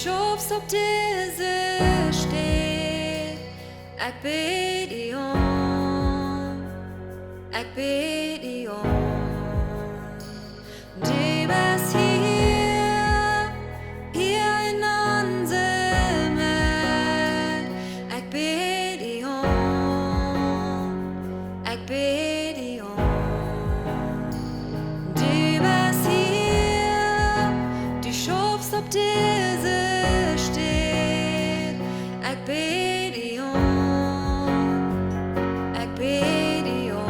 Schofs op deze steed. Ik bid die om, ik bid die om. Du bist hier, hier in onze Welt. Ik bid die om, ik bid die om. Du bist hier, du schofst op deze steed. Ik bid die om, ik bid die om.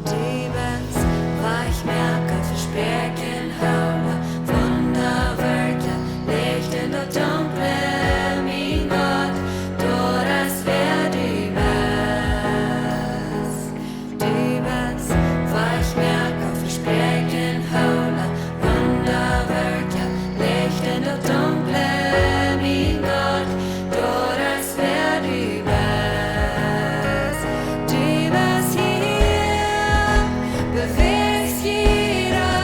Du bist, waar ich merke, versprechen, Hölle, Wunderwerke, Licht in der Dunkle, mein Gott, du das wer du bist. Du bist, waar ich merke, versprechen, Hölle, Wunderwerke, Licht in der Dunkle, mein Gott, du das wer du bist. Du bist hier, bewegst jeder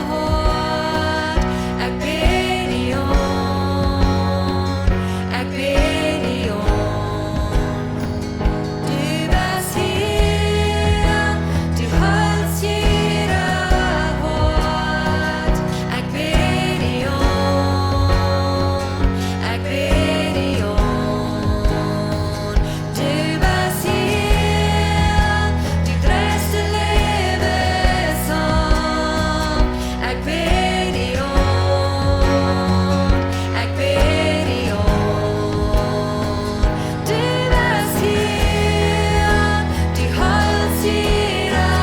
Hort. Ich bid die om, ich bid die om. Du bist hier, du hältst jeder Wort. Ich bid die om, ich bid die om. Du bist hier, die größte Lebenssong. Ich bid die om, ich bid die om. Du bist hier, du hältst jeder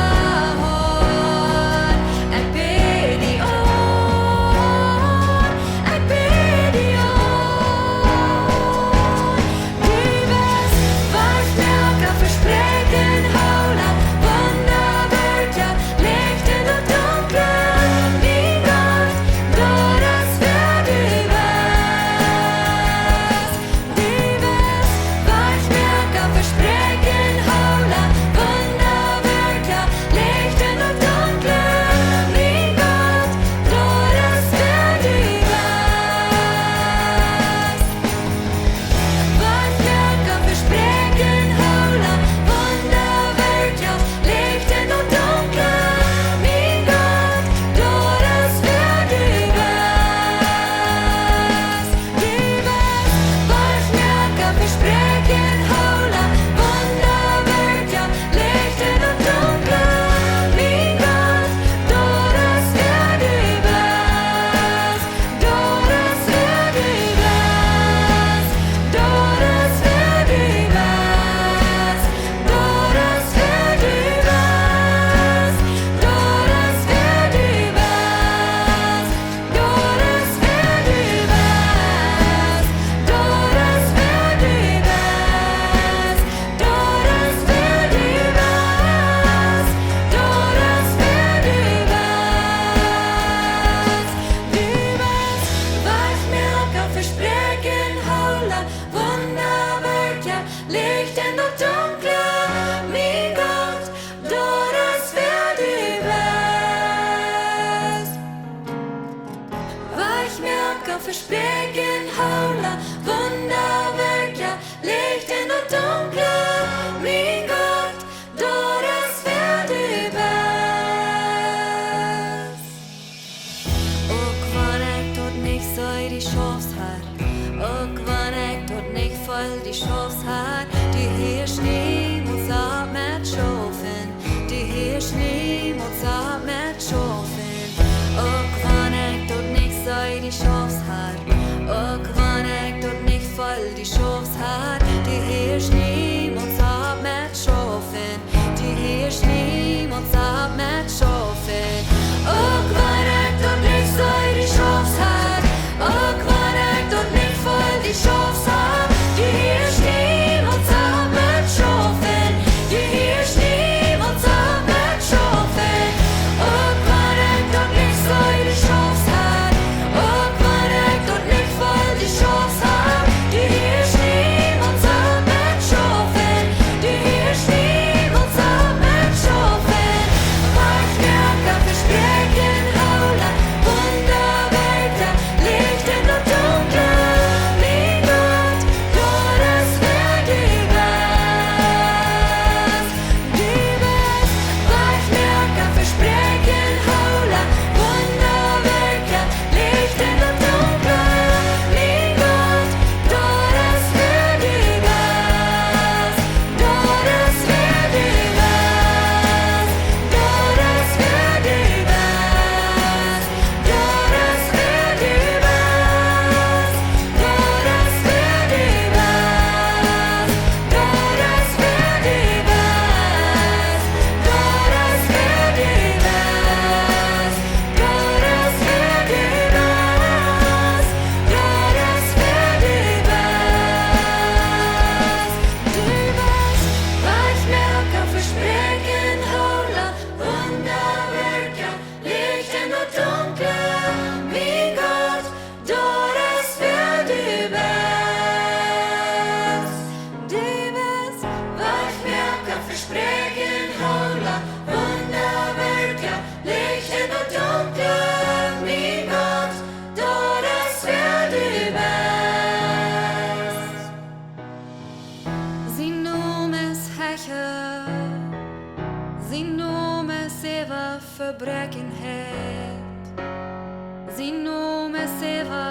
Hort. Ich bid die om, ich bid die om. Du bist, waar ich merke, versprechen, Hölle, Wunderwerke, Licht in der Dunkle, mein Gott, du das wer du bist. Du bist, waar ich merke, versprechen, Hölle, Wunderwerke, Licht in der Dunkle, mein Gott, du das wer du bist. Waar ich merke, versprechen, Hölle, Wunderwerke, Licht in der Dunkle, mein Gott, du das wer du bist. Du bist, waar ich merke, versprechen, Hölle, Wunderwerke, Licht in der Dunkle, mein Gott, du das wer du bist. Du das wer du bist. Du das wer du bist. Du das wer du bist. Du das wer du bist. Du das wer du bist. Du das wer du bist. Du das wer du bist. Du das wer du bist. Du bist, waar ich merke, versprechen, Hölle, Wunderwerke, Licht in der Dunkle, mein Gott, du das wer du bist. Waar ich merke, versprechen, Hölle, Wunderwerke, Licht in der Dunkle, mein Gott, du das wer du bist. Och, wanneer ik tot niks zou die schofs had. Och, wanneer ik tot niks voll die schofs had. Die hier Schnee muss ab mit schofen. Die hier Schnee muss ab mit schofen. Och, wanneer ik tot niks zou die schofs had. Och, wanneer ik tot niks voll die schofs had. Die hier Schnee muss ab mit schofen. Die hier Schnee muss ab mit schofen. Och, wanneer ik tot niks zou die schofs had. Och, wanneer ik tot niks voll die schofs had. Die hier Schnee muss ab mit schofen. Die hier Schnee muss ab mit schofen. Och, wanneer ik tot niks zou die schofs had. Och, wanneer ik tot niks voll die Sin nome seva